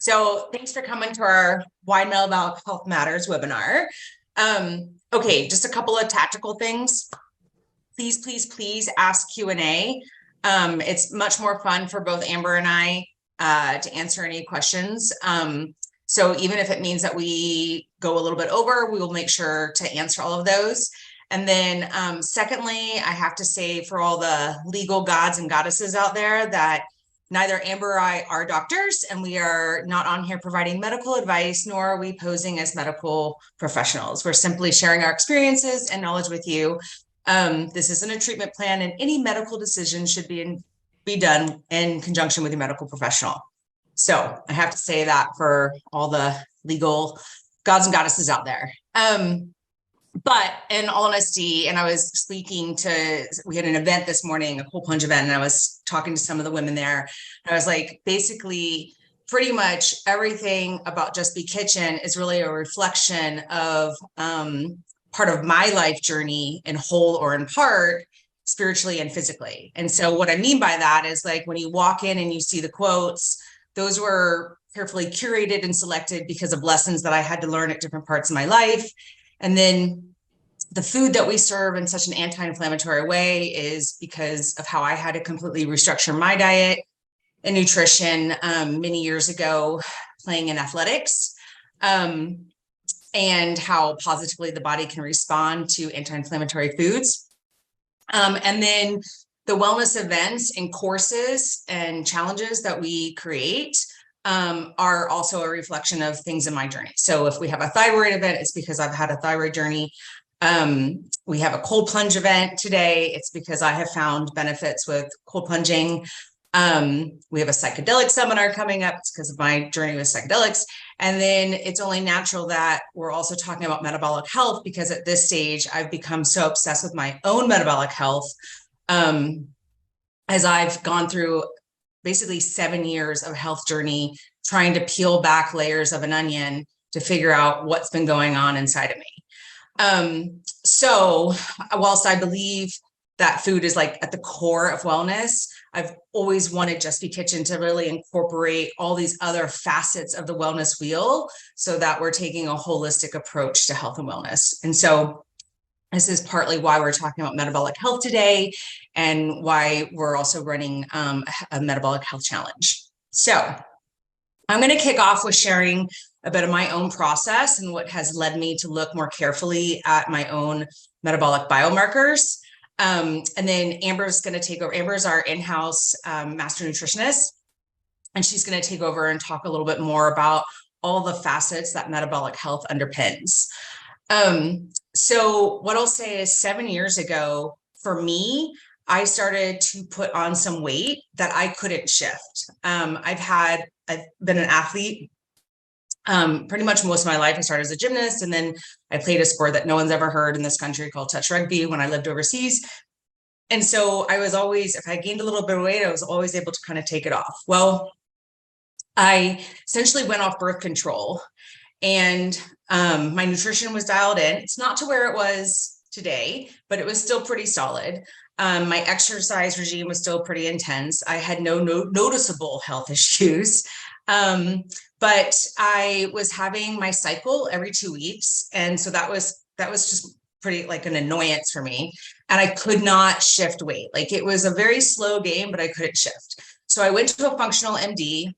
So thanks for coming to our Why Metabolic Health Matters webinar. Okay, just a couple of tactical things. Please ask Q&A. It's much more fun for both Amber and I to answer any questions. So even if it means that we go a little bit over, we will make sure to answer all of those. And then secondly, I have to say for all the legal gods and goddesses out there that neither Amber or I are doctors, and we are not on here providing medical advice, nor are we posing as medical professionals. We're simply sharing our experiences and knowledge with you. This isn't a treatment plan, and any medical decision should be done in conjunction with your medical professional. So I have to say that for all the legal gods and goddesses out there. But in all honesty, and I was speaking to, we had an event this morning, a cold plunge event, and I was talking to some of the women there. And I was like, basically, pretty much everything about Just Be Kitchen is really a reflection of part of my life journey in whole or in part, spiritually and physically. And so what I mean by that is like when you walk in and you see the quotes, those were carefully curated and selected because of lessons that I had to learn at different parts of my life. And then the food that we serve in such an anti-inflammatory way is because of how I had to completely restructure my diet and nutrition many years ago, playing in athletics, and how positively the body can respond to anti-inflammatory foods. And then the wellness events and courses and challenges that we create are also a reflection of things in my journey. So if we have a thyroid event, it's because I've had a thyroid journey. We have a cold plunge event today. It's because I have found benefits with cold plunging. We have a psychedelic seminar coming up. It's because of my journey with psychedelics. And then it's only natural that we're also talking about metabolic health, because at this stage, I've become so obsessed with my own metabolic health, as I've gone through basically 7 years of health journey, trying to peel back layers of an onion to figure out what's been going on inside of me. So whilst I believe that food is like at the core of wellness, I've always wanted Just Be Kitchen to really incorporate all these other facets of the wellness wheel so that we're taking a holistic approach to health and wellness. And so this is partly why we're talking about metabolic health today and why we're also running a metabolic health challenge. So I'm going to kick off with sharing a bit of my own process and what has led me to look more carefully at my own metabolic biomarkers. And then Amber's going to take over. Amber's our in-house master nutritionist, and she's going to take over and talk a little bit more about all the facets that metabolic health underpins. So what I'll say is 7 years ago, for me, I started to put on some weight that I couldn't shift. I've been an athlete pretty much most of my life. I started as a gymnast, and then I played a sport that no one's ever heard in this country called touch rugby when I lived overseas. And so I was always, if I gained a little bit of weight, I was always able to kind of take it off. Well, I essentially went off birth control, and my nutrition was dialed in. It's not to where it was today, but it was still pretty solid. My exercise regime was still pretty intense. I had no noticeable health issues. But I was having my cycle every 2 weeks. And so that was just pretty like an annoyance for me. And I could not shift weight. Like it was a very slow game, but I couldn't shift. So I went to a functional MD,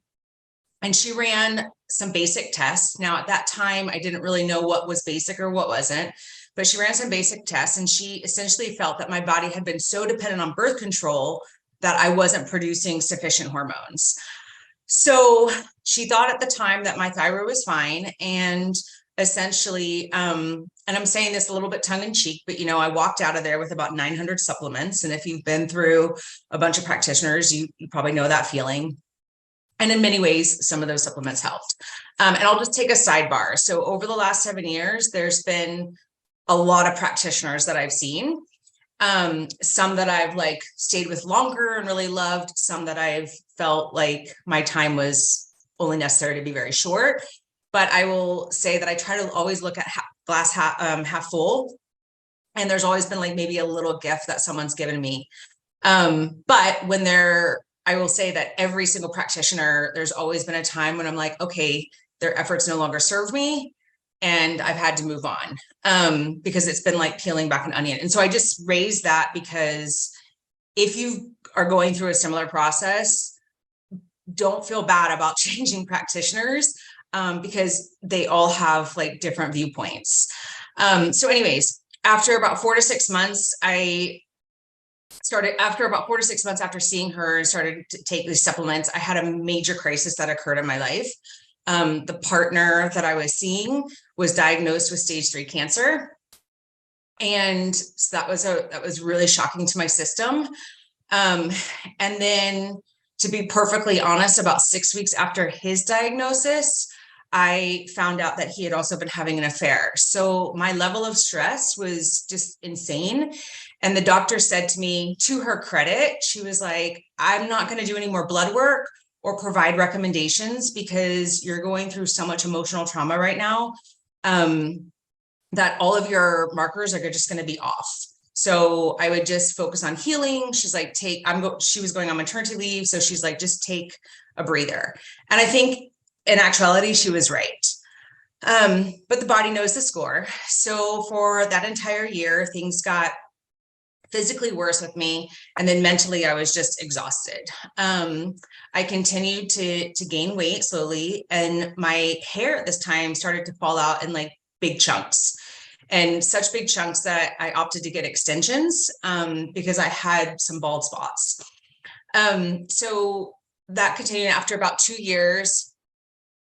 and she ran some basic tests. Now at that time, I didn't really know what was basic or what wasn't, but she ran some basic tests, and she essentially felt that my body had been so dependent on birth control that I wasn't producing sufficient hormones. So she thought at the time that my thyroid was fine. And essentially, and I'm saying this a little bit tongue in cheek, but, you know, I walked out of there with about 900 supplements. And if you've been through a bunch of practitioners, you probably know that feeling. And in many ways, some of those supplements helped. And I'll just take a sidebar. So over the last 7 years, there's been a lot of practitioners that I've seen. Some that I've like stayed with longer and really loved, some that I've felt like my time was only necessary to be very short. But I will say that I try to always look at glass half full. And there's always been like maybe a little gift that someone's given me. But when they're I will say that every single practitioner, there's always been a time when I'm like, okay, their efforts no longer serve me, and I've had to move on, because it's been like peeling back an onion. And so I just raised that because if you are going through a similar process, don't feel bad about changing practitioners, because they all have like different viewpoints. So anyways, after about 4 to 6 months, after about 4 to 6 months after seeing her and started to take these supplements, I had a major crisis that occurred in my life. The partner that I was seeing was diagnosed with stage 3 cancer. And so that was really shocking to my system. And then, to be perfectly honest, about 6 weeks after his diagnosis, I found out that he had also been having an affair. So my level of stress was just insane. And the doctor said to me, to her credit, she was like, I'm not going to do any more blood work or provide recommendations because you're going through so much emotional trauma right now, that all of your markers are just going to be off. So I would just focus on healing. She's like, she was going on maternity leave. So she's like, just take a breather. And I think in actuality, she was right. But the body knows the score. So for that entire year, things got physically worse with me. And then mentally, I was just exhausted. I continued to gain weight slowly. And my hair at this time started to fall out in like big chunks. And such big chunks that I opted to get extensions, because I had some bald spots. So that continued. After about 2 years,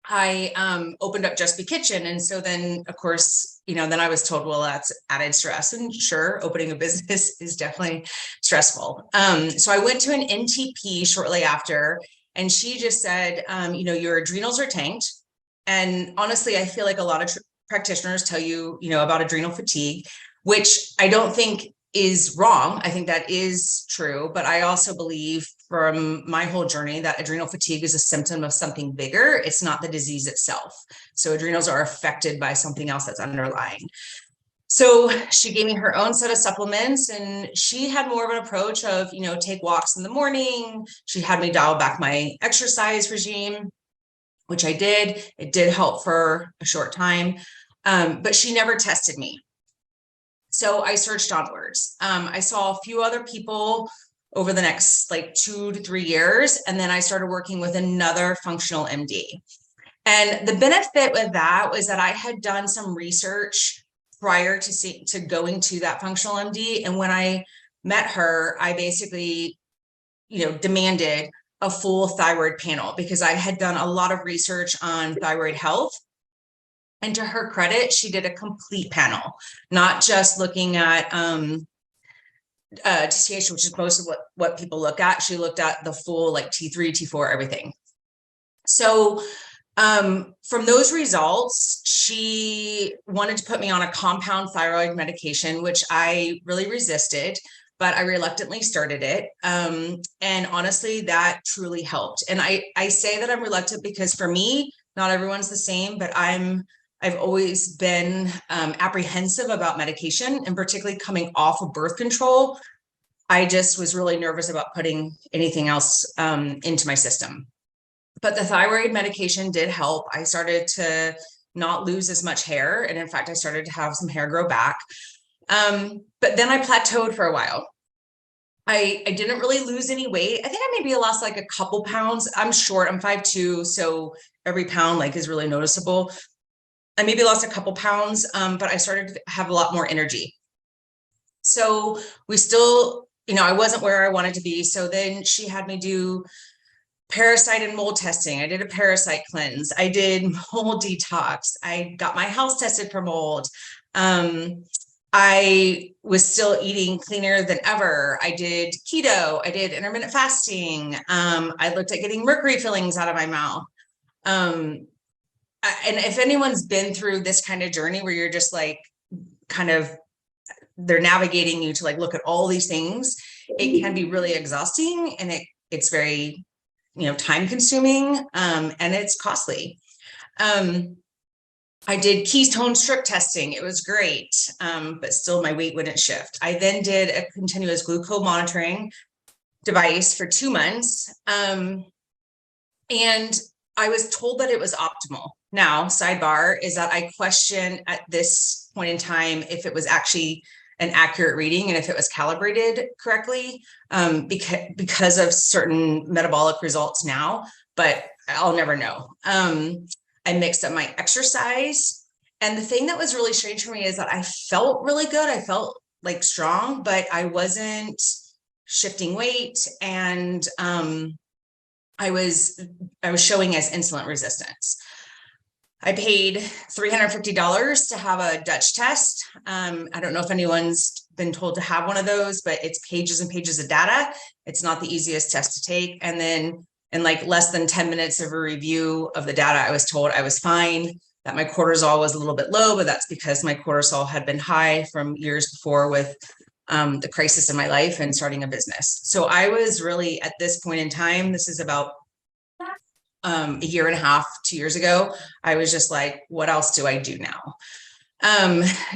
I opened up Just Be Kitchen. And so then, of course, then I was told, well, that's added stress. And sure, opening a business is definitely stressful. So I went to an NTP shortly after, and she just said, your adrenals are tanked. And honestly, I feel like a lot of practitioners tell you, about adrenal fatigue, which I don't think is wrong. I think that is true, but I also believe from my whole journey that adrenal fatigue is a symptom of something bigger. It's not the disease itself. So adrenals are affected by something else that's underlying. So she gave me her own set of supplements, and she had more of an approach of, take walks in the morning. She had me dial back my exercise regime, which I did. It did help for a short time, but she never tested me. So I searched onwards. I saw a few other people over the next like 2 to 3 years, and then I started working with another functional MD. And the benefit with that was that I had done some research prior to going to that functional MD. And when I met her, I basically, demanded a full thyroid panel because I had done a lot of research on thyroid health. And to her credit, she did a complete panel, not just looking at TSH, which is most of what people look at. She looked at the full like T3, T4, everything. So from those results, she wanted to put me on a compound thyroid medication, which I really resisted, but I reluctantly started it. And honestly, that truly helped. And I say that I'm reluctant because for me, not everyone's the same, but I've always been apprehensive about medication, and particularly coming off of birth control. I just was really nervous about putting anything else into my system. But the thyroid medication did help. I started to not lose as much hair. And in fact, I started to have some hair grow back. But then I plateaued for a while. I didn't really lose any weight. I think I maybe lost like a couple pounds. I'm short, I'm 5'2", so every pound like is really noticeable. I maybe lost a couple pounds, but I started to have a lot more energy. So we still, I wasn't where I wanted to be. So then she had me do parasite and mold testing. I did a parasite cleanse. I did mold detox. I got my house tested for mold. I was still eating cleaner than ever. I did keto. I did intermittent fasting. I looked at getting mercury fillings out of my mouth. And if anyone's been through this kind of journey where you're just like, they're navigating you to like, look at all these things, it can be really exhausting, and it's very, time consuming, and it's costly. I did ketone strip testing. It was great, but still my weight wouldn't shift. I then did a continuous glucose monitoring device for 2 months. And I was told that it was optimal. Now, sidebar is that I question at this point in time if it was actually an accurate reading and if it was calibrated correctly, because of certain metabolic results now, but I'll never know. I mixed up my exercise. And the thing that was really strange for me is that I felt really good. I felt like strong, but I wasn't shifting weight. And I was showing as insulin resistance. I paid $350 to have a Dutch test. I don't know if anyone's been told to have one of those, but it's pages and pages of data. It's not the easiest test to take. And then in like less than 10 minutes of a review of the data, I was told I was fine, that my cortisol was a little bit low, but that's because my cortisol had been high from years before with the crisis in my life and starting a business. So I was really at this point in time, this is about a year and a half, 2 years ago, I was just like, what else do I do now?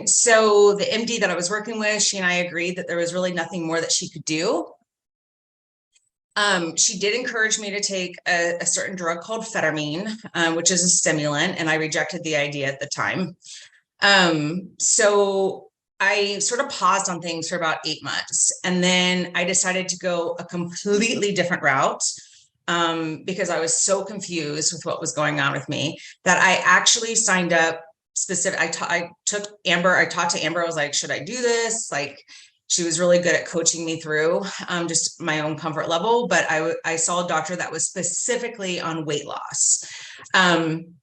So the MD that I was working with, she and I agreed that there was really nothing more that she could do. She did encourage me to take a certain drug called phetamine, which is a stimulant, and I rejected the idea at the time. So I sort of paused on things for about 8 months, and then I decided to go a completely different route. Because I was so confused with what was going on with me that I actually signed up I talked to Amber. I was like, should I do this? Like, she was really good at coaching me through just my own comfort level. But I saw a doctor that was specifically on weight loss. And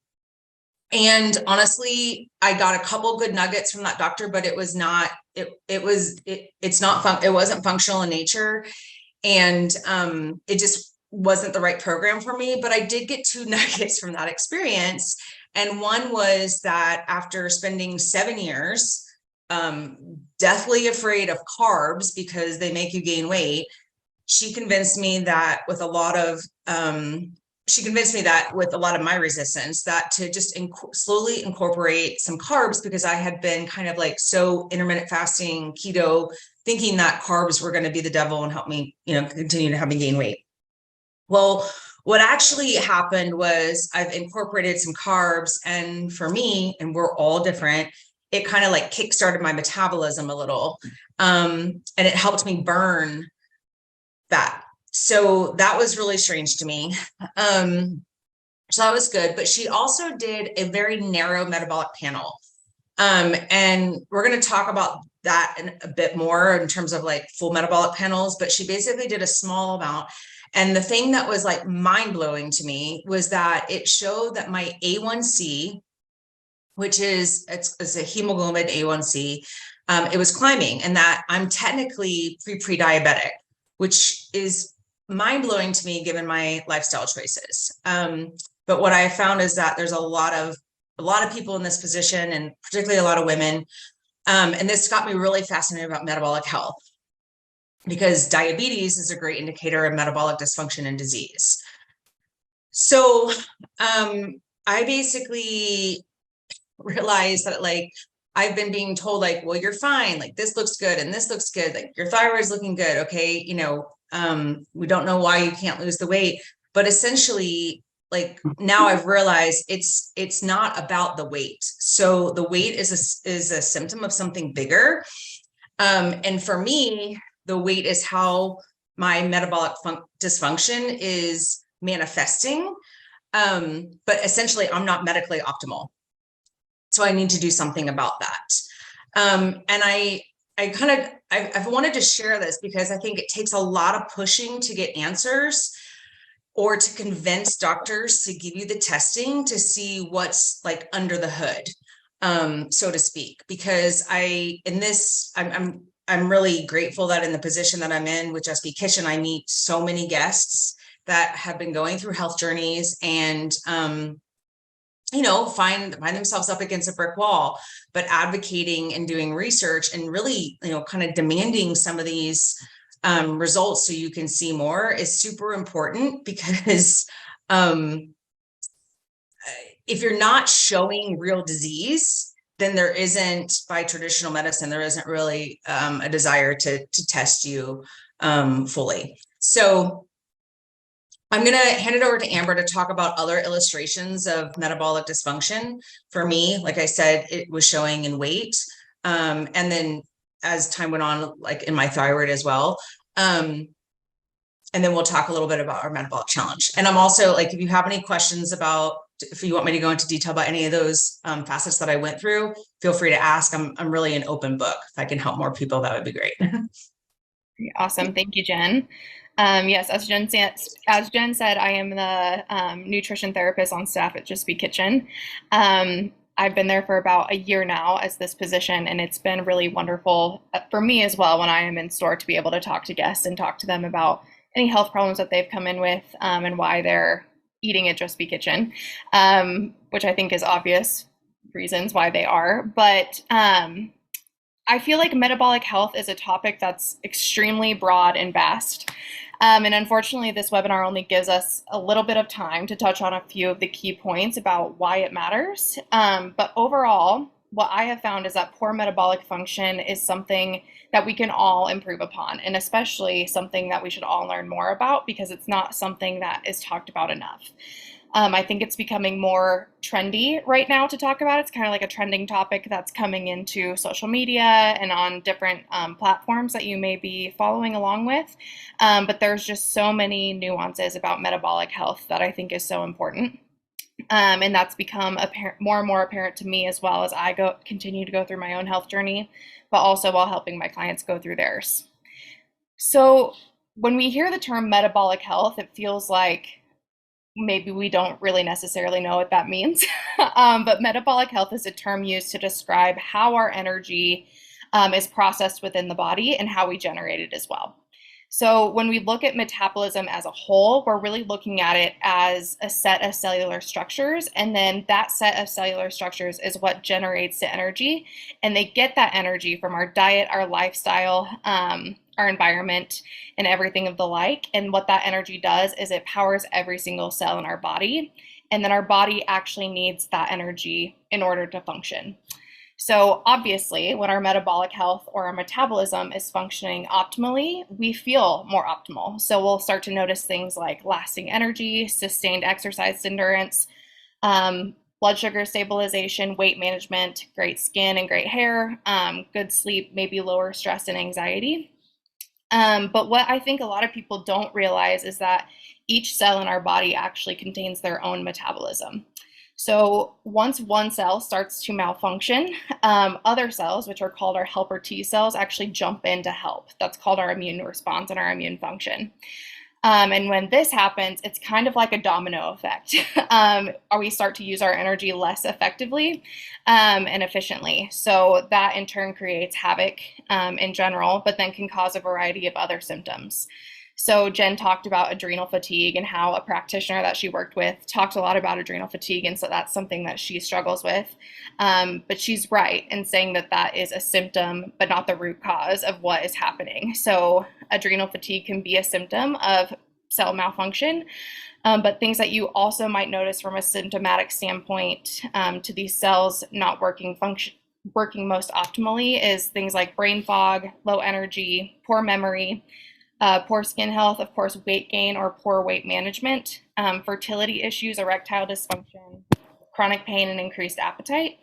honestly, I got a couple good nuggets from that doctor, but it wasn't functional in nature. And it just wasn't the right program for me, but I did get 2 nuggets from that experience. And one was that after spending 7 years, deathly afraid of carbs because they make you gain weight, she convinced me that with a lot of my resistance, that to just slowly incorporate some carbs, because I had been kind of like so intermittent fasting, keto, thinking that carbs were going to be the devil and help me, continue to have me gain weight. Well, what actually happened was I've incorporated some carbs, and for me, and we're all different, it kind of like kickstarted my metabolism a little, and it helped me burn fat. So that was really strange to me. So that was good. But she also did a very narrow metabolic panel. And we're going to talk about that in a bit more in terms of like full metabolic panels, but she basically did a small amount. And the thing that was like mind blowing to me was that it showed that my A1C, which is it's a hemoglobin A1C, it was climbing, and that I'm technically pre-diabetic, which is mind blowing to me given my lifestyle choices. But what I found is that there's a lot of people in this position, and particularly a lot of women. And this got me really fascinated about metabolic health, because diabetes is a great indicator of metabolic dysfunction and disease. So I basically realized that like I've been being told like, well, you're fine, like this looks good and this looks good, like your thyroid's looking good, okay, we don't know why you can't lose the weight. But essentially, like now I've realized it's not about the weight. So the weight is a symptom of something bigger. And for me, the weight is how my metabolic dysfunction is manifesting. But essentially, I'm not medically optimal. So I need to do something about that. And I've wanted to share this because I think it takes a lot of pushing to get answers, or to convince doctors to give you the testing to see what's like under the hood, so to speak. Because I'm really grateful that in the position that I'm in with Just Be Kitchen, I meet so many guests that have been going through health journeys and, find themselves up against a brick wall, but advocating and doing research and really, kind of demanding some of these results so you can see more is super important. Because if you're not showing real disease, then there isn't, by traditional medicine, there isn't really a desire to test you fully. So I'm going to hand it over to Amber to talk about other illustrations of metabolic dysfunction. For me, like I said, it was showing in weight. And then as time went on, like in my thyroid as well. And then we'll talk a little bit about our metabolic challenge. And I'm also like, if you have any questions about, if you want me to go into detail about any of those facets that I went through, feel free to ask. I'm really an open book. If I can help more people, that would be great. Awesome. Thank you, Jen. Yes, as Jen said, I am the nutrition therapist on staff at Just Be Kitchen. I've been there for about a year now as this position, and it's been really wonderful for me as well when I am in store to be able to talk to guests and talk to them about any health problems that they've come in with and why they're eating at Just Be Kitchen, which I think is obvious reasons why they are. But I feel like metabolic health is a topic that's extremely broad and vast. And unfortunately, this webinar only gives us a little bit of time to touch on a few of the key points about why it matters. But overall, what I have found is that poor metabolic function is something that we can all improve upon, and especially something that we should all learn more about because it's not something that is talked about enough. I think it's becoming more trendy right now to talk about. It's kind of like a trending topic that's coming into social media and on different platforms that you may be following along with. But there's just so many nuances about metabolic health that I think is so important. And that's become more and more apparent to me as well as I continue to go through my own health journey, but also while helping my clients go through theirs. So when we hear the term metabolic health, it feels like maybe we don't really necessarily know what that means. But metabolic health is a term used to describe how our energy is processed within the body and how we generate it as well. So when we look at metabolism as a whole, we're really looking at it as a set of cellular structures, and then that set of cellular structures is what generates the energy, and they get that energy from our diet, our lifestyle, our environment, and everything of the like. And what that energy does is it powers every single cell in our body, and then our body actually needs that energy in order to function. So obviously, when our metabolic health or our metabolism is functioning optimally, we feel more optimal. So we'll start to notice things like lasting energy, sustained exercise endurance, blood sugar stabilization, weight management, great skin and great hair, good sleep, maybe lower stress and anxiety. But what I think a lot of people don't realize is that each cell in our body actually contains their own metabolism. So once one cell starts to malfunction, other cells, which are called our helper T cells, actually jump in to help. That's called our immune response and our immune function. And when this happens, it's kind of like a domino effect. We start to use our energy less effectively and efficiently. So that in turn creates havoc in general, but then can cause a variety of other symptoms. So Jen talked about adrenal fatigue and how a practitioner that she worked with talked a lot about adrenal fatigue. And so that's something that she struggles with. But she's right in saying that that is a symptom, but not the root cause of what is happening. So adrenal fatigue can be a symptom of cell malfunction. But things that you also might notice from a symptomatic standpoint to these cells not working most optimally is things like brain fog, low energy, poor memory, poor skin health, of course, weight gain or poor weight management, fertility issues, erectile dysfunction, chronic pain, and increased appetite.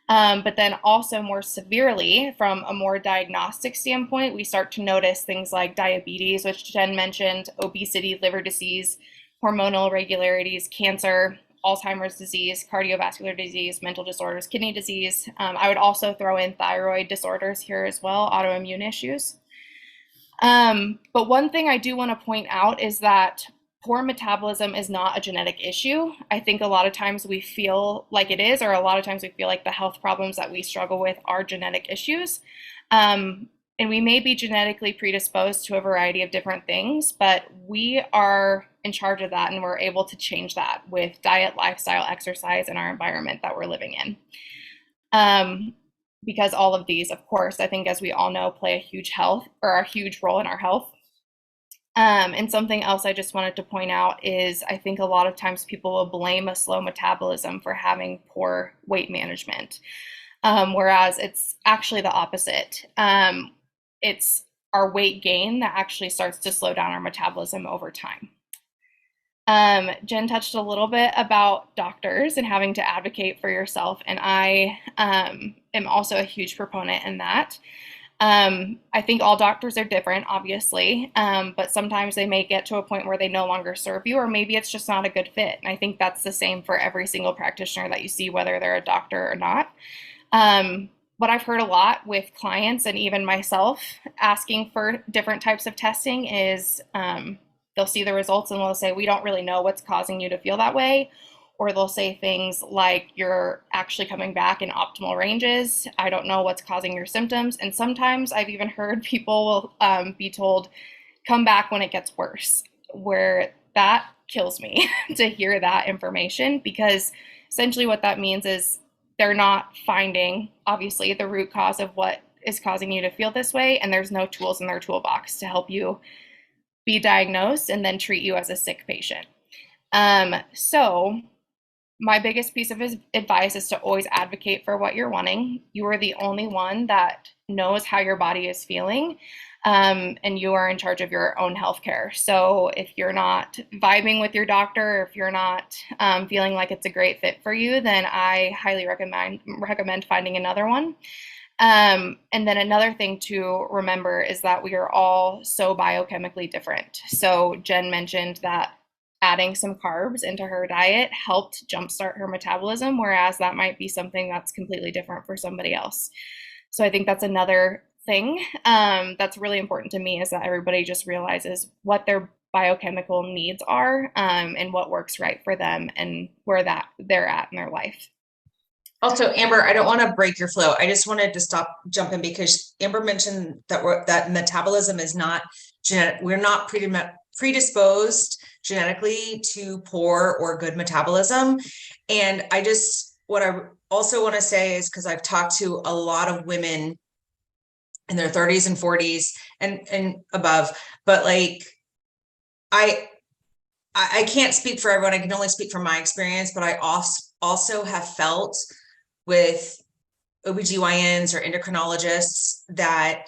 But then also more severely, from a more diagnostic standpoint, we start to notice things like diabetes, which Jen mentioned, obesity, liver disease, hormonal irregularities, cancer, Alzheimer's disease, cardiovascular disease, mental disorders, kidney disease. I would also throw in thyroid disorders here as well, autoimmune issues. But one thing I do want to point out is that poor metabolism is not a genetic issue. I think a lot of times we feel like it is, or a lot of times we feel like the health problems that we struggle with are genetic issues. And we may be genetically predisposed to a variety of different things, but we are in charge of that and we're able to change that with diet, lifestyle, exercise, and our environment that we're living in. Because all of these, of course, I think as we all know, play a huge role in our health. And something else I just wanted to point out is I think a lot of times people will blame a slow metabolism for having poor weight management, whereas it's actually the opposite. It's our weight gain that actually starts to slow down our metabolism over time. Jen touched a little bit about doctors and having to advocate for yourself, and I am also a huge proponent in that. I think all doctors are different, obviously, but sometimes they may get to a point where they no longer serve you, or maybe it's just not a good fit. And I think that's the same for every single practitioner that you see, whether they're a doctor or not. What I've heard a lot with clients and even myself asking for different types of testing is they'll see the results and they'll say, we don't really know what's causing you to feel that way. Or they'll say things like, you're actually coming back in optimal ranges. I don't know what's causing your symptoms. And sometimes I've even heard people will be told, come back when it gets worse, where that kills me to hear that information, because essentially what that means is they're not finding, obviously, the root cause of what is causing you to feel this way, and there's no tools in their toolbox to help you be diagnosed and then treat you as a sick patient. So my biggest piece of advice is to always advocate for what you're wanting. You are the only one that knows how your body is feeling, and you are in charge of your own healthcare. So if you're not vibing with your doctor, or if you're not feeling like it's a great fit for you, then I highly recommend finding another one. And then another thing to remember is that we are all so biochemically different. So Jen mentioned that adding some carbs into her diet helped jumpstart her metabolism, whereas that might be something that's completely different for somebody else. So I think that's another thing that's really important to me, is that everybody just realizes what their biochemical needs are, and what works right for them and where that they're at in their life. Also, Amber, I don't want to break your flow. I just wanted to stop jumping because Amber mentioned that that metabolism is not genetic. We're not predisposed genetically to poor or good metabolism. And what I also want to say is, because I've talked to a lot of women in their 30s and 40s and above, but like, I can't speak for everyone. I can only speak from my experience, but I also have felt with OBGYNs or endocrinologists that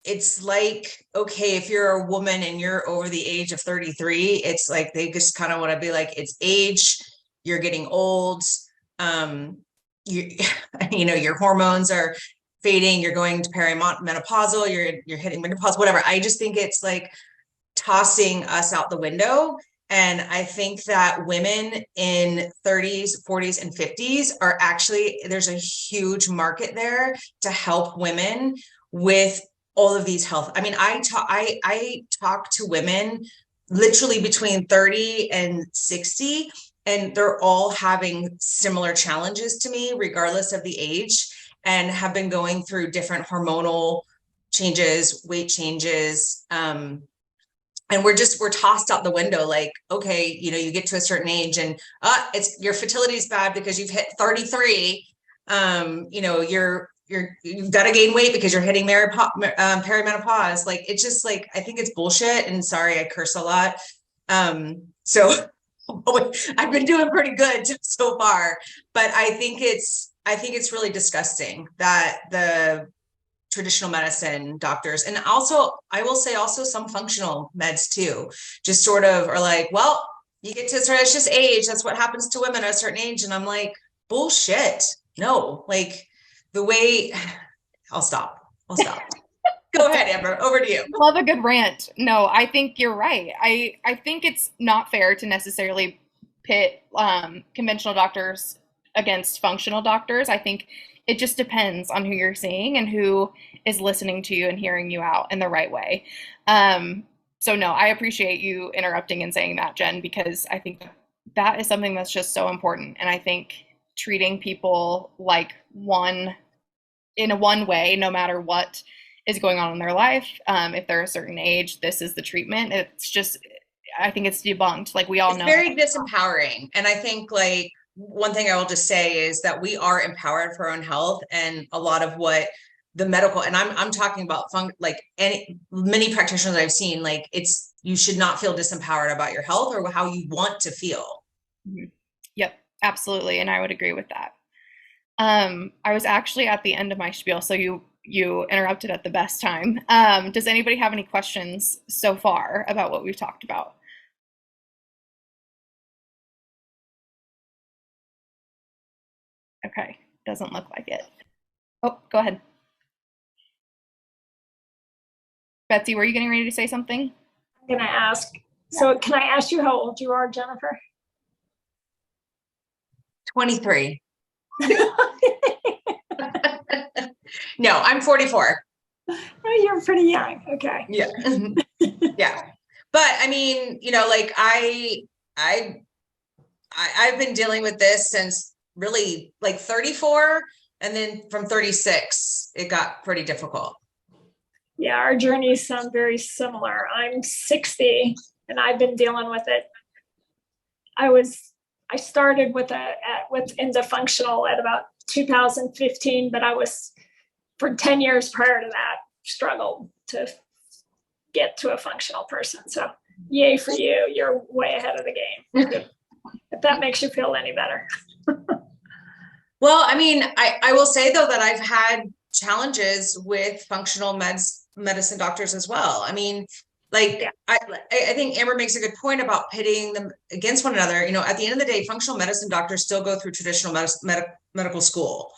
it's like, okay, if you're a woman and you're over the age of 33, it's like they just kind of want to be like, it's age, you're getting old, you your hormones are fading, you're going to perimenopausal, you're hitting menopause, whatever. I just think it's like tossing us out the window. And I think that women in 30s, 40s, and 50s are actually, there's a huge market there to help women with all of these health. I mean, I talk to women literally between 30 and 60, and they're all having similar challenges to me, regardless of the age, and have been going through different hormonal changes, weight changes, and we're tossed out the window, like, okay, you get to a certain age and it's your fertility is bad because you've hit 33. You've got to gain weight because you're hitting perimenopause. Like, it's just like, I think it's bullshit. And sorry, I curse a lot. So I've been doing pretty good so far, but I think it's really disgusting that the traditional medicine doctors, and also I will say also some functional meds too, just sort of are like, well, you get to it's just age, that's what happens to women at a certain age. And I'm like, bullshit. No, like the way I'll stop. Go ahead, Amber, over to you. Love a good rant. No, I think you're right. I think it's not fair to necessarily pit conventional doctors against functional doctors. I think it just depends on who you're seeing and who is listening to you and hearing you out in the right way. So no, I appreciate you interrupting and saying that, Jen, because I think that is something that's just so important. And I think treating people like in one way, no matter what is going on in their life, if they're a certain age, this is the treatment. It's just, I think it's debunked. Like, we all know. It's very disempowering. And I think, like, one thing I will just say is that we are empowered for our own health, and a lot of what the medical, and I'm talking about many practitioners I've seen, like, you should not feel disempowered about your health or how you want to feel. Mm-hmm. Yep, absolutely. And I would agree with that. I was actually at the end of my spiel. So you you interrupted at the best time. Does anybody have any questions so far about what we've talked about? Okay, doesn't look like it. Oh, go ahead. Betsy, were you getting ready to say something? I'm going to ask. So can I ask you how old you are, Jennifer? 23. No, I'm 44. Oh, you're pretty young. Okay. Yeah. Yeah. But I mean, like I've been dealing with this since really like 34, and then from 36, it got pretty difficult. Yeah, our journeys sound very similar. I'm 60 and I've been dealing with it. I started with into functional at about 2015, but I was for 10 years prior to that struggled to get to a functional person. So yay for you. You're way ahead of the game. If that makes you feel any better. Well, I mean, I will say though that I've had challenges with functional medicine doctors as well. I mean, like, yeah. I think Amber makes a good point about pitting them against one another. At the end of the day, functional medicine doctors still go through traditional medical school.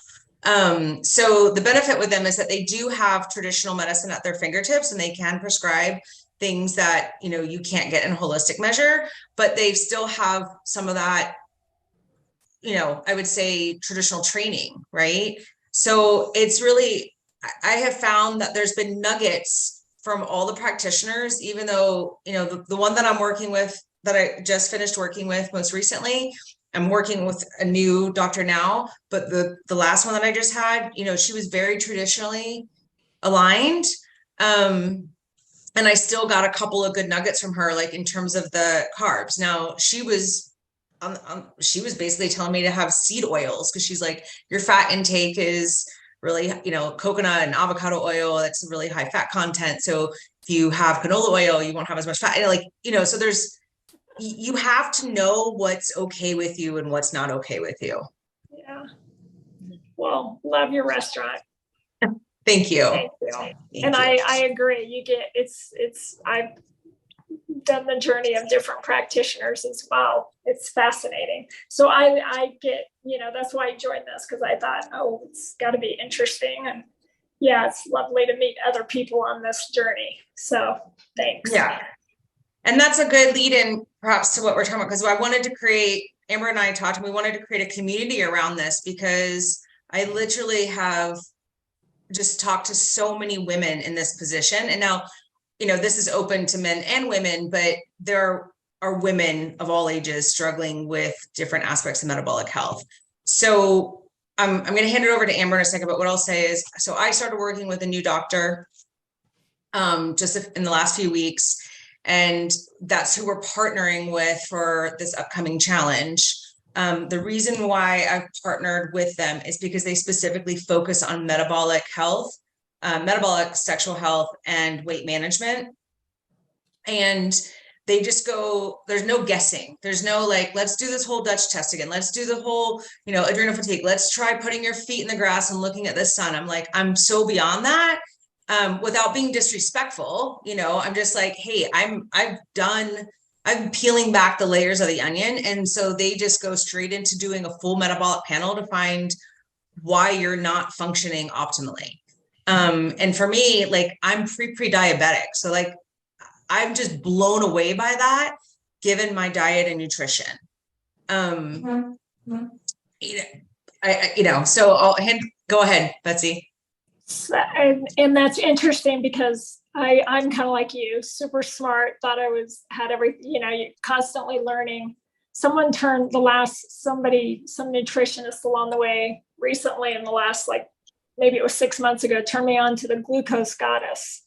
So the benefit with them is that they do have traditional medicine at their fingertips, and they can prescribe things that, you can't get in a holistic measure, but they still have some of that, I would say traditional training, right? So it's really, I have found that there's been nuggets from all the practitioners, even though, the one that I'm working with, that I just finished working with most recently, I'm working with a new doctor now, but the last one that I just had, she was very traditionally aligned. And I still got a couple of good nuggets from her, like in terms of the carbs. Now she was basically telling me to have seed oils, because she's like, your fat intake is really, coconut and avocado oil, that's a really high fat content. So if you have canola oil, you won't have as much fat. And so you have to know what's okay with you and what's not okay with you. Yeah. Well, love your restaurant. Thank you. Thank you. And I agree. I've done the journey of different practitioners as well. It's fascinating. So I get, that's why I joined this, because I thought, it's got to be interesting. And yeah, it's lovely to meet other people on this journey. So thanks. Yeah. And that's a good lead in perhaps to what we're talking about, because I wanted to create, Amber and I talked, and we wanted to create a community around this, because I literally have just talked to so many women in this position. And now, this is open to men and women, but there are women of all ages struggling with different aspects of metabolic health. So I'm going to hand it over to Amber in a second, but what I'll say is, so I started working with a new doctor just in the last few weeks, and that's who we're partnering with for this upcoming challenge. The reason why I've partnered with them is because they specifically focus on metabolic health, metabolic sexual health, and weight management. And they just go, there's no guessing. There's no like, let's do this whole Dutch test again. Let's do the whole, adrenal fatigue. Let's try putting your feet in the grass and looking at the sun. I'm like, I'm so beyond that. Without being disrespectful, I'm just like, hey, I'm peeling back the layers of the onion. And so they just go straight into doing a full metabolic panel to find why you're not functioning optimally. And for me, like, I'm pre-diabetic. So like, I'm just blown away by that, given my diet and nutrition. So I'll go ahead, Betsy. And that's interesting, because I'm kind of like you, super smart, thought had everything, you're constantly learning. Some nutritionist along the way recently, in the last, like, maybe it was 6 months ago, turned me on to the glucose goddess,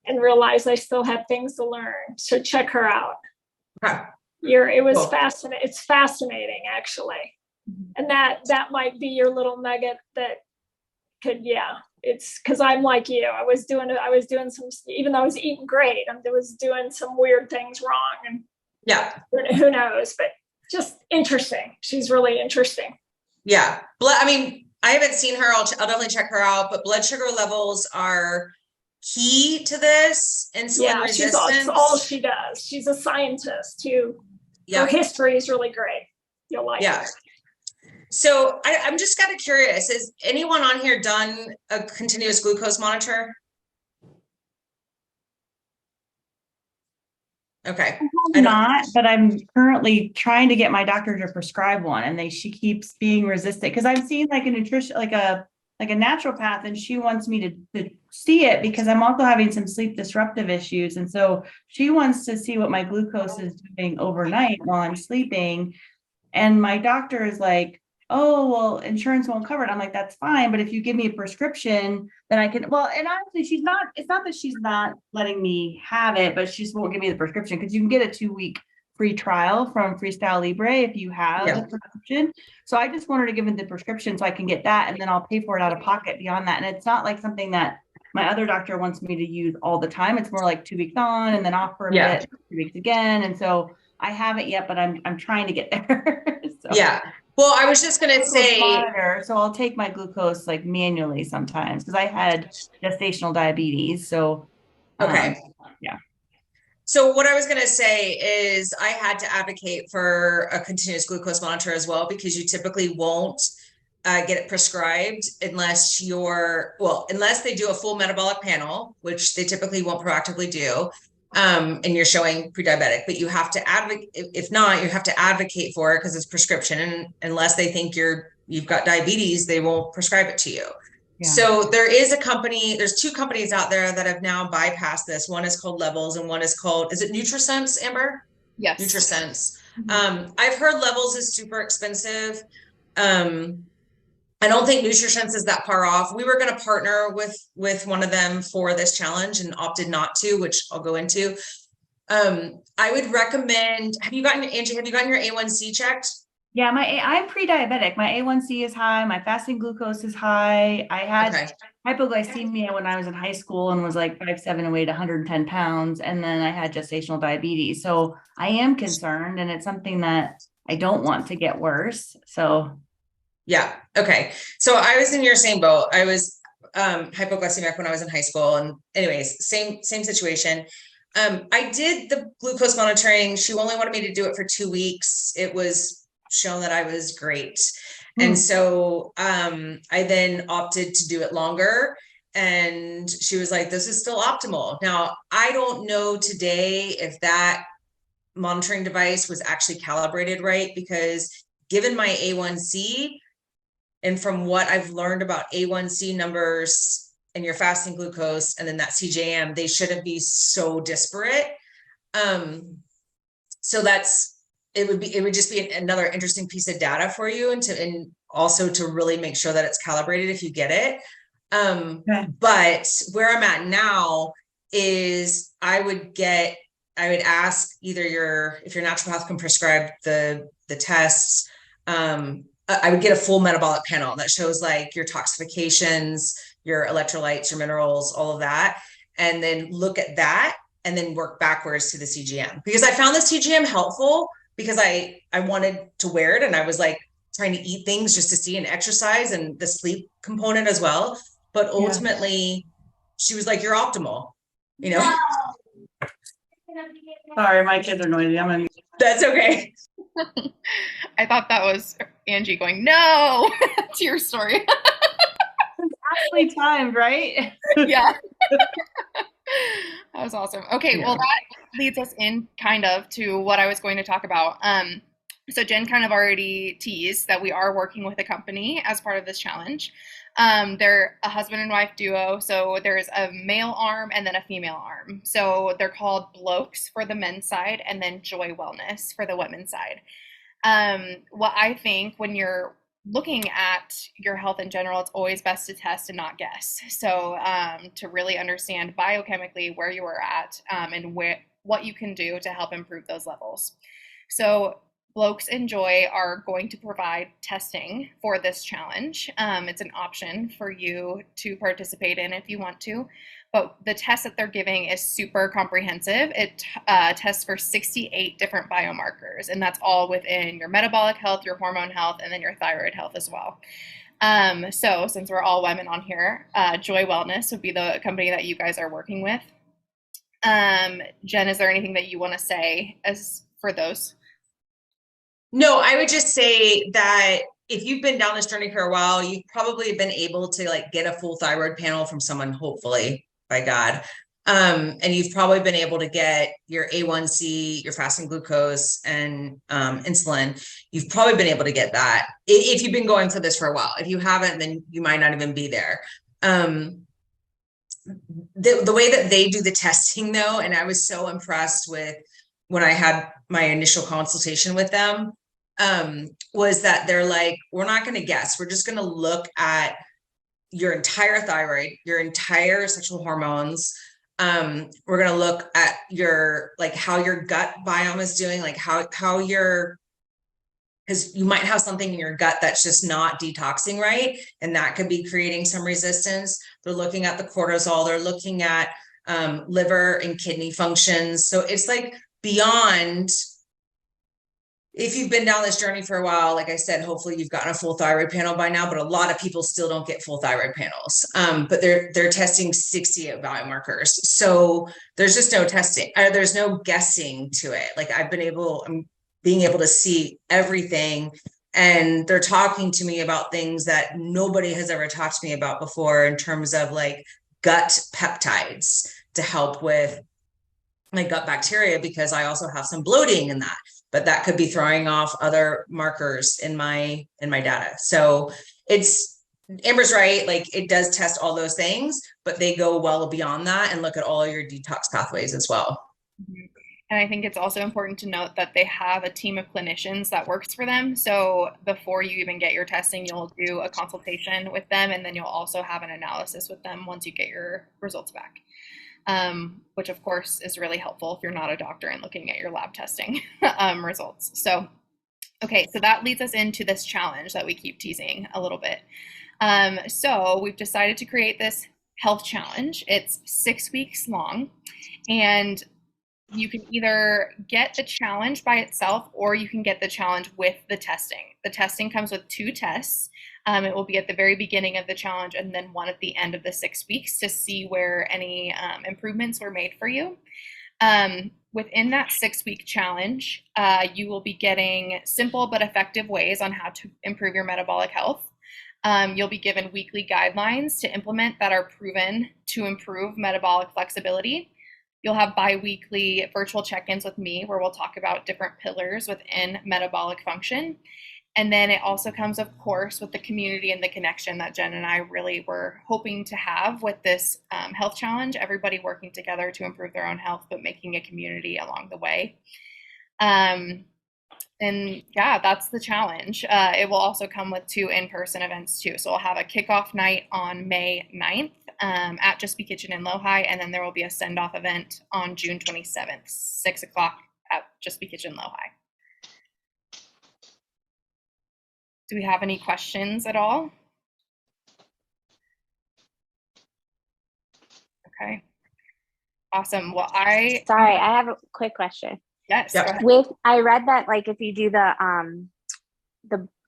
and realized I still had things to learn. So check her out. Okay. It was cool. Fascinating. It's fascinating, actually. And that might be your little nugget that could, it's because I'm like you. I was doing some, even though I was eating great, I was doing some weird things wrong, and who knows, but just interesting. She's really interesting. Yeah. I mean, I haven't seen her. I'll definitely check her out, but blood sugar levels are key to this insulin Yeah, resistance. it's all she does. She's a scientist too. Her history is really great. You'll like it. So I'm just kind of curious, has anyone on here done a continuous glucose monitor? Okay. I'm not, but I'm currently trying to get my doctor to prescribe one, and she keeps being resistant because I've seen like a nutrition, like a naturopath, and she wants me to see it because I'm also having some sleep disruptive issues. And so she wants to see what my glucose is doing overnight while I'm sleeping. And my doctor is like, oh, well, insurance won't cover it. I'm like, that's fine. But if you give me a prescription, then I can, well, and honestly, it's not that she's not letting me have it, but she just won't give me the prescription because you can get a 2-week free trial from Freestyle Libre if you have the prescription. So I just wanted to give me the prescription so I can get that, and then I'll pay for it out of pocket beyond that. And it's not like something that my other doctor wants me to use all the time. It's more like 2 weeks on and then off for a bit, 2 weeks again. And so I haven't yet, but I'm trying to get there. So. Yeah. Well, I was just going to say, monitor, so I'll take my glucose like manually sometimes because I had gestational diabetes. So, okay. Yeah. So what I was going to say is I had to advocate for a continuous glucose monitor as well, because you typically won't get it prescribed unless unless they do a full metabolic panel, which they typically won't proactively do. And you're showing pre-diabetic, but you have to advocate. If not, you have to advocate for it because it's prescription. And unless they think you've got diabetes, they won't prescribe it to you. Yeah. So there's 2 companies out there that have now bypassed this. One is called Levels and one is called, is it NutriSense, Amber? Yes. NutriSense. Mm-hmm. I've heard Levels is super expensive. I don't think NutriSense is that far off. We were going to partner with one of them for this challenge and opted not to, which I'll go into. I would recommend, Angie, have you gotten your A1C checked? Yeah, I'm pre-diabetic. My A1C is high. My fasting glucose is high. I had hypoglycemia when I was in high school and was like 5'7" and weighed 110 pounds. And then I had gestational diabetes. So I am concerned, and it's something that I don't want to get worse. So. Yeah. Okay. So I was in your same boat. I was hypoglycemic when I was in high school, and anyways, same situation. I did the glucose monitoring. She only wanted me to do it for 2 weeks. It was shown that I was great. And so I then opted to do it longer, and she was like, this is still optimal. Now, I don't know today if that monitoring device was actually calibrated right, because given my A1C, and from what I've learned about A1C numbers and your fasting glucose and then that CJM, they shouldn't be so disparate. So it would just be another interesting piece of data for you, and also to really make sure that it's calibrated if you get it. But where I'm at now is I would ask either if your naturopath can prescribe the tests, I would get a full metabolic panel that shows like your toxifications, your electrolytes, your minerals, all of that, and then look at that and then work backwards to the CGM, because I found the CGM helpful because I wanted to wear it, and I was like trying to eat things just to see and exercise and the sleep component as well. But ultimately she was like, you're optimal, Sorry, my kids are noisy. That's okay. I thought that was Angie going, no, to your story. It's actually timed, right? Yeah. That was awesome. Okay, well, that leads us in kind of to what I was going to talk about. So Jen kind of already teased that we are working with a company as part of this challenge. They're a husband and wife duo. So there's a male arm and then a female arm. So they're called Blokes for the men's side and then Joy Wellness for the women's side. What I think when you're looking at your health in general, it's always best to test and not guess. So to really understand biochemically where you are at and what you can do to help improve those levels. So Blokes and Joy are going to provide testing for this challenge. It's an option for you to participate in if you want to, but the test that they're giving is super comprehensive. It tests for 68 different biomarkers, and that's all within your metabolic health, your hormone health, and then your thyroid health as well. So since we're all women on here, Joy Wellness would be the company that you guys are working with. Jen, is there anything that you want to say as for those? No, I would just say that if you've been down this journey for a while, you've probably been able to like get a full thyroid panel from someone, hopefully, by God. And you've probably been able to get your A1C, your fasting glucose, and insulin. You've probably been able to get that if you've been going for this for a while. If you haven't, then you might not even be there. The way that they do the testing, though, and I was so impressed with when I had my initial consultation with them, was that they're like, we're not going to guess. We're just going to look at your entire thyroid, your entire sexual hormones. We're going to look at your, like how your gut biome is doing, like how your, because you might have something in your gut that's just not detoxing right. And that could be creating some resistance. They're looking at the cortisol. They're looking at liver and kidney functions. So it's like beyond, if you've been down this journey for a while, like I said, hopefully you've gotten a full thyroid panel by now, but a lot of people still don't get full thyroid panels. But they're testing 60 biomarkers. So there's just no testing. There's no guessing to it. Like I'm being able to see everything, and they're talking to me about things that nobody has ever talked to me about before in terms of like gut peptides to help with my gut bacteria, because I also have some bloating in that, but that could be throwing off other markers in my data. So Amber's right. Like it does test all those things, but they go well beyond that and look at all your detox pathways as well. And I think it's also important to note that they have a team of clinicians that works for them. So before you even get your testing, you'll do a consultation with them, and then you'll also have an analysis with them once you get your results back, which of course is really helpful if you're not a doctor and looking at your lab testing results. So, okay, so that leads us into this challenge that we keep teasing a little bit. So we've decided to create this health challenge. It's 6 weeks long, and you can either get the challenge by itself or you can get the challenge with the testing. The testing comes with 2 tests. It will be at the very beginning of the challenge and then one at the end of the 6 weeks to see where any improvements were made for you. Within that 6-week challenge, you will be getting simple but effective ways on how to improve your metabolic health. You'll be given weekly guidelines to implement that are proven to improve metabolic flexibility. You'll have bi-weekly virtual check-ins with me where we'll talk about different pillars within metabolic function. And then it also comes, of course, with the community and the connection that Jen and I really were hoping to have with this health challenge, everybody working together to improve their own health, but making a community along the way. And yeah, that's the challenge. It will also come with 2 in-person events too. So we'll have a kickoff night on May 9th at Just Be Kitchen in Lohi, and then there will be a send-off event on June 27th, 6 o'clock at Just Be Kitchen Lohi. Do we have any questions at all? Okay. Awesome. Well, Sorry, I have a quick question. Yes. Yep. I read that like if you do the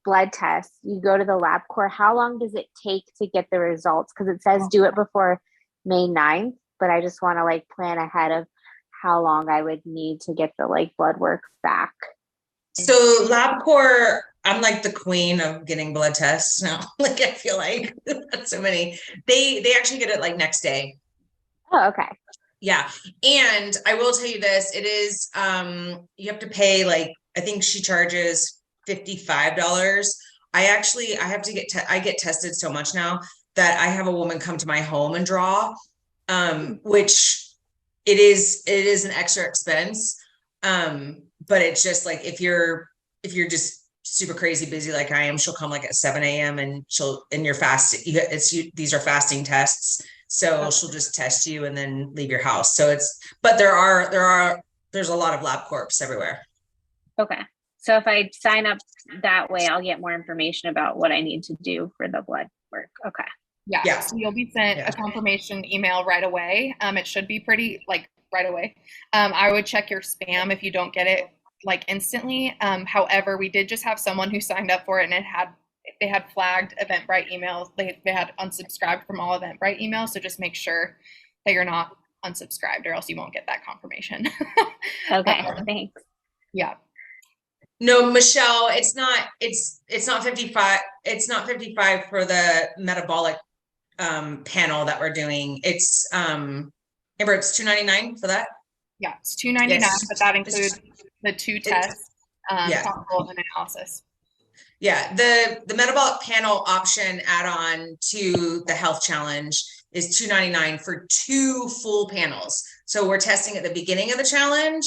blood test, you go to the LabCorp, how long does it take to get the results? Because it says do it before May 9th, but I just want to like plan ahead of how long I would need to get the like blood work back. So LabCorp, I'm like the queen of getting blood tests now. Like I feel like that's so many. They actually get it like next day. Oh, okay. Yeah. And I will tell you this, it is, you have to pay like, I think she charges $55. I have to I get tested so much now that I have a woman come to my home and draw, which it is an extra expense. But it's just like, if you're just super crazy busy like I am, she'll come like at 7 a.m. and you're fasting. These are fasting tests. So she'll just test you and then leave your house. So but there's a lot of LabCorps everywhere. Okay. So if I sign up that way, I'll get more information about what I need to do for the blood work. Okay. Yeah. Yeah. So you'll be sent a confirmation email right away. It should be pretty like right away. I would check your spam if you don't get it like instantly. However, we did just have someone who signed up for it and it they had flagged Eventbrite emails. They had unsubscribed from all Eventbrite emails. So just make sure that you're not unsubscribed, or else you won't get that confirmation. Okay, thanks. Yeah. No, Michelle, it's not 55. It's not 55 for the metabolic panel that we're doing. It's Amber, it's $299 for that. Yeah, it's $299, Yes. but that includes the 2 tests, yeah. consult and analysis. Yeah, the metabolic panel option add-on to the health challenge is $299 for 2 full panels. So we're testing at the beginning of the challenge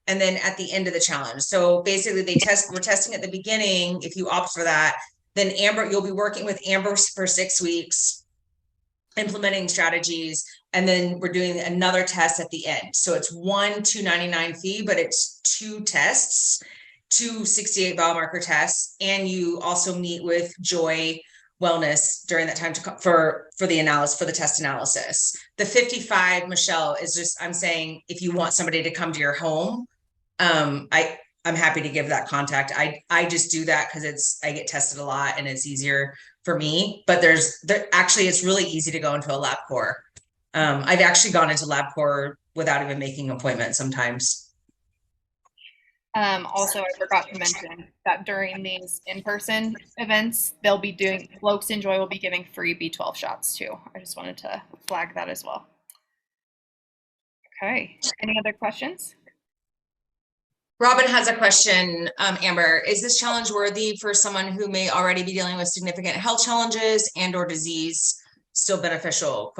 and then at the end of the challenge. So basically we're testing at the beginning. If you opt for that, then Amber, you'll be working with Amber for 6 weeks, implementing strategies, and then we're doing another test at the end. So it's one $299 fee, but it's 2 tests, 2 68 biomarker tests, and you also meet with Joy Wellness during that time for the analysis, for the test analysis. The 55, Michelle, is just, I'm saying, if you want somebody to come to your home, I'm happy to give that contact. I just do that because I get tested a lot and it's easier for me. But actually, it's really easy to go into a LabCorp. I've actually gone into LabCorp without even making an appointment sometimes. Also, I forgot to mention that during these in-person events, they'll be doing, Lopes and Joy will be giving free B12 shots too. I just wanted to flag that as well. Okay, any other questions? Robin has a question, Amber. Is this challenge worthy for someone who may already be dealing with significant health challenges and or disease? Still beneficial? ?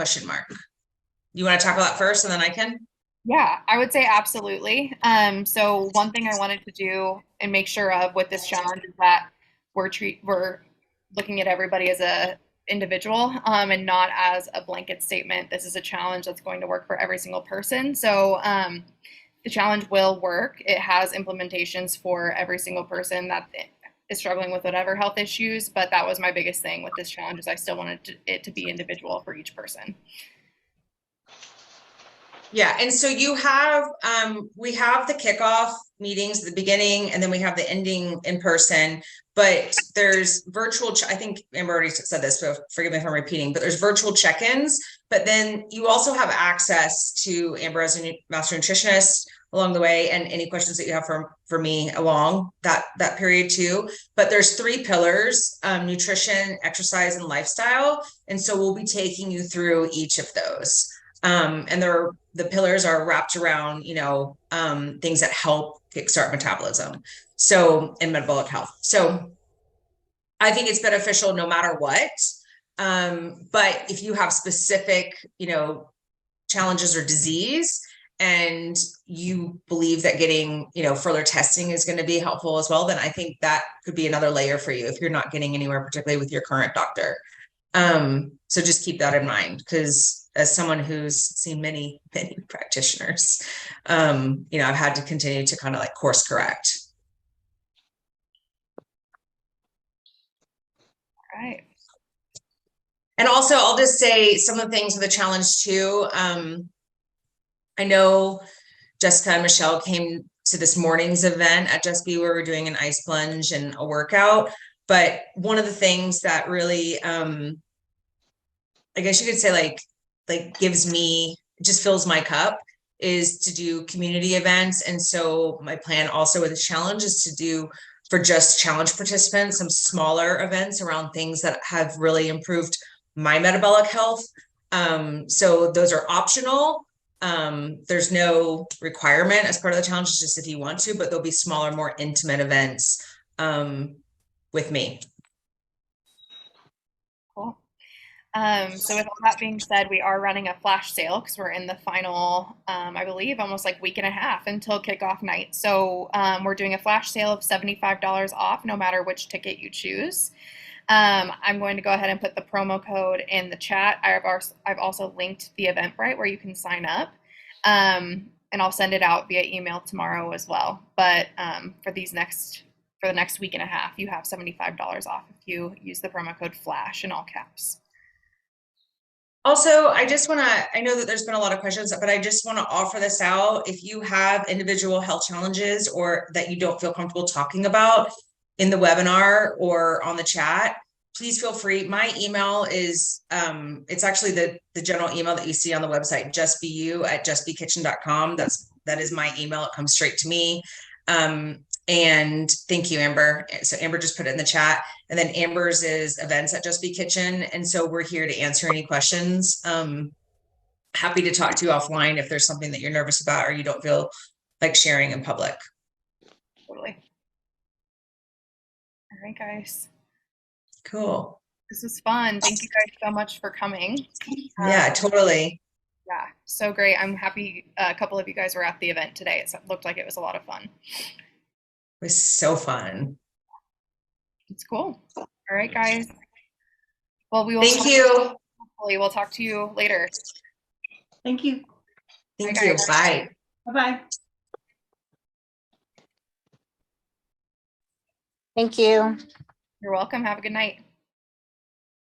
You want to tackle that first and then I can? Yeah, I would say absolutely. So one thing I wanted to do and make sure of with this challenge is that we're looking at everybody as a individual and not as a blanket statement. This is a challenge that's going to work for every single person. So the challenge will work. It has implementations for every single person that is struggling with whatever health issues, but that was my biggest thing with this challenge is I still wanted it to be individual for each person. Yeah, and so you have, we have the kickoff meetings at the beginning, and then we have the ending in person, but there's virtual, I think Amber already said this, so forgive me if I'm repeating, but there's virtual check-ins, but then you also have access to Amber as a master nutritionist along the way, and any questions that you have for me along that period too. But there's 3 pillars, nutrition, exercise, and lifestyle, and so we'll be taking you through each of those. And the pillars are wrapped around, things that help kickstart metabolism. So, and metabolic health. So I think it's beneficial no matter what. But if you have specific, challenges or disease, and you believe that getting, further testing is going to be helpful as well, then I think that could be another layer for you if you're not getting anywhere, particularly with your current doctor. So just keep that in mind, because as someone who's seen many practitioners, I've had to continue to kind of like course correct. All right. And also I'll just say some of the things with the challenge too. I know Jessica and Michelle came to this morning's event at Just Be where we're doing an ice plunge and a workout. But one of the things that really, I guess you could say like gives me, just fills my cup, is to do community events. And so my plan also with the challenge is to do, for just challenge participants, some smaller events around things that have really improved my metabolic health. So those are optional. There's no requirement as part of the challenge, just if you want to, but there'll be smaller, more intimate events with me. Cool. So with all that being said, we are running a flash sale because we're in the final, I believe, almost like week and a half until kickoff night. So we're doing a flash sale of $75 off, no matter which ticket you choose. I'm going to go ahead and put the promo code in the chat. I've also linked the Eventbrite where you can sign up, and I'll send it out via email tomorrow as well. But for the next week and a half, you have $75 off if you use the promo code FLASH in all caps. Also, I know that there's been a lot of questions, but I just want to offer this out. If you have individual health challenges or that you don't feel comfortable talking about in the webinar or on the chat, please feel free. My email is, it's actually the general email that you see on the website, justbeyou@justbekitchen.com. That is my email. It comes straight to me. And thank you, Amber. So Amber just put it in the chat, and then Amber's is events@justbekitchen. And so we're here to answer any questions. Happy to talk to you offline if there's something that you're nervous about or you don't feel like sharing in public. Totally. All right, guys. Cool. This was fun. Thank you guys so much for coming. Yeah, totally. Yeah, so great. I'm happy a couple of you guys were at the event today. It looked like it was a lot of fun. It was so fun. It's cool. All right, guys. Well, we will. Thank you. Hopefully, we'll talk to you later. Thank you. Thank you. Bye. Bye-bye. Thank you. You're welcome. Have a good night.